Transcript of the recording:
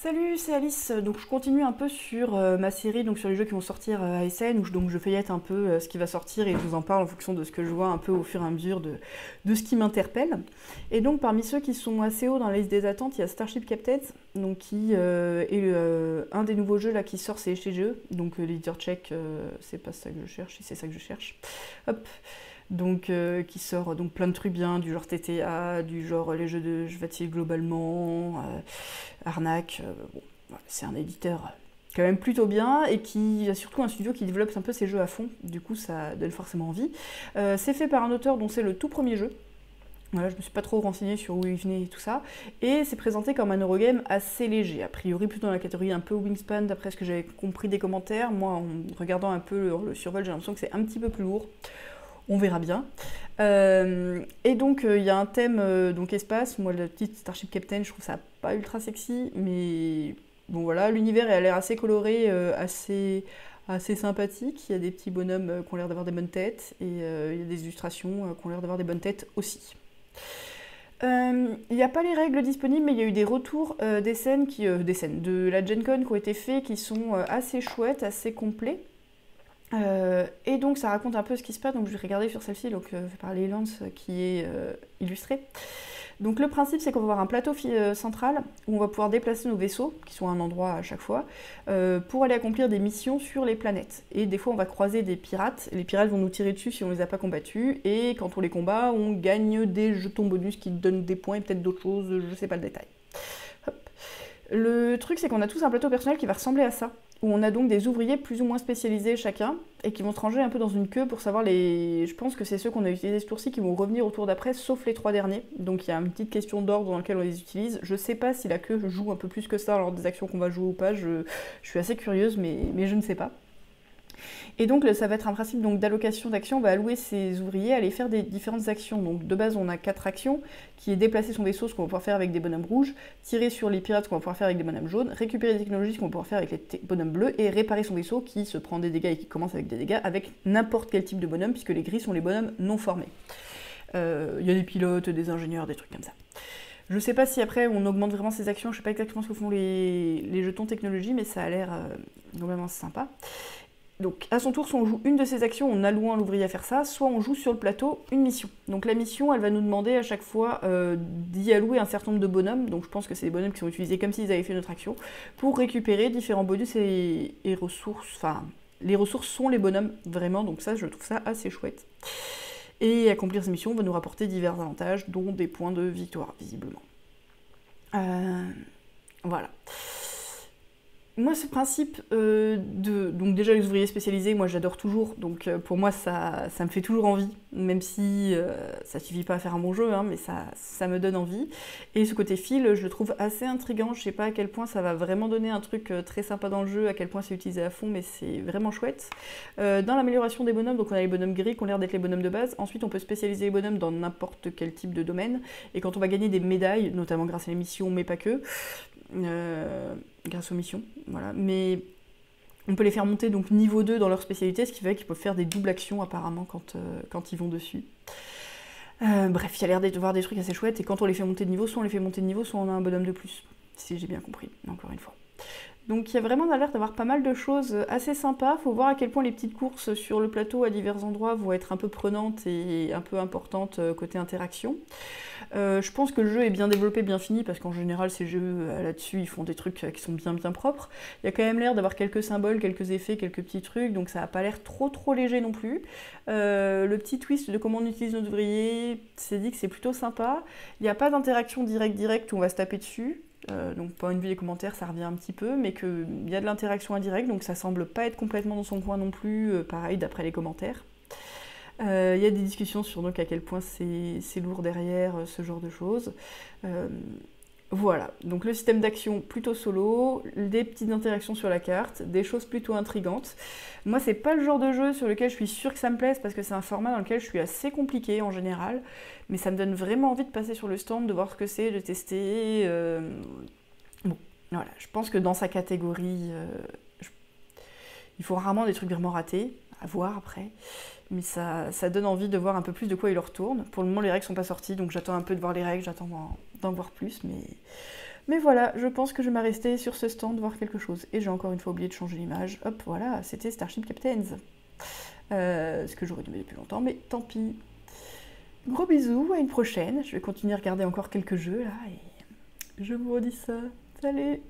Salut, c'est Alice. Donc je continue un peu sur ma série, donc sur les jeux qui vont sortir à SN, où je feuillette un peu ce qui va sortir et je vous en parle en fonction de ce que je vois un peu au fur et à mesure de ce qui m'interpelle. Et donc parmi ceux qui sont assez hauts dans la liste des attentes, il y a Starship Captain, donc qui est un des nouveaux jeux là qui sort, c'est chez GE. Donc l'éditeur tchèque, c'est pas ça que je cherche, si c'est ça que je cherche. Hop. Donc qui sort donc plein de trucs bien, du genre TTA, du genre les jeux de jeux faciles globalement, arnaque. Bon, voilà, c'est un éditeur quand même plutôt bien et qui a surtout un studio qui développe un peu ses jeux à fond, du coup ça donne forcément envie. C'est fait par un auteur dont c'est le tout premier jeu. Voilà, je me suis pas trop renseignée sur où il venait et tout ça. Et c'est présenté comme un Eurogame assez léger, a priori plutôt dans la catégorie un peu Wingspan, d'après ce que j'avais compris des commentaires. Moi, en regardant un peu le survol, j'ai l'impression que c'est un petit peu plus lourd. On verra bien. Et donc il y a un thème donc espace. Moi le titre Starship Captain, je trouve ça pas ultra sexy, mais bon voilà, l'univers a l'air assez coloré, assez sympathique. Il y a des petits bonhommes qui ont l'air d'avoir des bonnes têtes et il y a des illustrations qui ont l'air d'avoir des bonnes têtes aussi. Il n'y a pas les règles disponibles, mais il y a eu des retours de la Gen Con qui ont été faits, qui sont assez chouettes, assez complets. Et donc ça raconte un peu ce qui se passe, donc je vais regarder sur celle-ci, donc fait par Lance qui est illustrée. Donc le principe c'est qu'on va avoir un plateau central où on va pouvoir déplacer nos vaisseaux, qui sont à un endroit à chaque fois, pour aller accomplir des missions sur les planètes. Et des fois on va croiser des pirates, et les pirates vont nous tirer dessus si on les a pas combattus, et quand on les combat on gagne des jetons bonus qui donnent des points et peut-être d'autres choses, je sais pas le détail. Hop. Le truc c'est qu'on a tous un plateau personnel qui va ressembler à ça, où on a donc des ouvriers plus ou moins spécialisés chacun, et qui vont se ranger un peu dans une queue pour savoir les... Je pense que c'est ceux qu'on a utilisés ce tour-ci qui vont revenir au tour d'après, sauf les 3 derniers. Donc il y a une petite question d'ordre dans laquelle on les utilise. Je sais pas si la queue joue un peu plus que ça lors des actions qu'on va jouer ou pas, je suis assez curieuse, mais je ne sais pas. Et donc ça va être un principe d'allocation d'actions, on va allouer ses ouvriers à aller faire des différentes actions. Donc de base on a 4 actions, qui est déplacer son vaisseau, ce qu'on va pouvoir faire avec des bonhommes rouges, tirer sur les pirates, ce qu'on va pouvoir faire avec des bonhommes jaunes, récupérer des technologies, ce qu'on va pouvoir faire avec les bonhommes bleus, et réparer son vaisseau qui se prend des dégâts et qui commence avec des dégâts avec n'importe quel type de bonhomme, puisque les gris sont les bonhommes non formés. Il y a des pilotes, des ingénieurs, des trucs comme ça. Je sais pas si après on augmente vraiment ces actions, je sais pas exactement ce que font les jetons technologie, mais ça a l'air globalement sympa. Donc à son tour, soit on joue une de ces actions en allouant l'ouvrier à faire ça, soit on joue sur le plateau une mission. Donc la mission, elle va nous demander à chaque fois d'y allouer un certain nombre de bonhommes, donc je pense que c'est des bonhommes qui sont utilisés comme s'ils avaient fait notre action, pour récupérer différents bonus et ressources. Enfin, les ressources sont les bonhommes, vraiment, donc ça, je trouve ça assez chouette. Et accomplir ces missions va nous rapporter divers avantages, dont des points de victoire, visiblement. Voilà. Moi, ce principe donc déjà les ouvriers spécialisés, moi j'adore toujours, donc pour moi ça me fait toujours envie, même si ça suffit pas à faire un bon jeu, hein, mais ça me donne envie. Et ce côté fil, je le trouve assez intriguant, je sais pas à quel point ça va vraiment donner un truc très sympa dans le jeu, à quel point c'est utilisé à fond, mais c'est vraiment chouette. Dans l'amélioration des bonhommes, donc on a les bonhommes gris qui ont l'air d'être les bonhommes de base, ensuite on peut spécialiser les bonhommes dans n'importe quel type de domaine, et quand on va gagner des médailles, notamment grâce à les missions, mais pas que, grâce aux missions, voilà. Mais on peut les faire monter donc niveau 2 dans leur spécialité, ce qui fait qu'ils peuvent faire des doubles actions apparemment quand ils vont dessus. Bref, il y a l'air d'y avoir des trucs assez chouettes, et quand on les fait monter de niveau, soit on les fait monter de niveau, soit on a un bonhomme de plus, si j'ai bien compris, encore une fois. Donc il y a vraiment l'air d'avoir pas mal de choses assez sympas. Faut voir à quel point les petites courses sur le plateau à divers endroits vont être un peu prenantes et un peu importantes côté interaction. Je pense que le jeu est bien développé, bien fini, parce qu'en général ces jeux là-dessus ils font des trucs qui sont bien propres. Il y a quand même l'air d'avoir quelques symboles, quelques effets, quelques petits trucs, donc ça n'a pas l'air trop léger non plus. Le petit twist de comment on utilise nos ouvriers, c'est dit que c'est plutôt sympa. Il n'y a pas d'interaction directe où on va se taper dessus. Donc point de vue des commentaires ça revient un petit peu, mais qu'il y a de l'interaction indirecte, donc ça semble pas être complètement dans son coin non plus, pareil d'après les commentaires. Il y a des discussions sur donc à quel point c'est lourd derrière, ce genre de choses. Voilà, donc le système d'action plutôt solo, des petites interactions sur la carte, des choses plutôt intrigantes. Moi c'est pas le genre de jeu sur lequel je suis sûre que ça me plaise, parce que c'est un format dans lequel je suis assez compliquée en général, mais ça me donne vraiment envie de passer sur le stand, de voir ce que c'est, de tester. Bon, voilà, je pense que dans sa catégorie, il faut rarement des trucs vraiment ratés, à voir après, mais ça donne envie de voir un peu plus de quoi il retourne. Pour le moment les règles sont pas sorties, donc j'attends un peu de voir les règles, j'attends d'en voir plus, mais Mais voilà, je pense que je vais rester sur ce stand voir quelque chose. Et j'ai encore une fois oublié de changer l'image. Hop, voilà, c'était Starship Captains. Ce que j'aurais dû mettre depuis longtemps, mais tant pis. Gros bisous, à une prochaine. Je vais continuer à regarder encore quelques jeux là. Et je vous redis ça. Salut!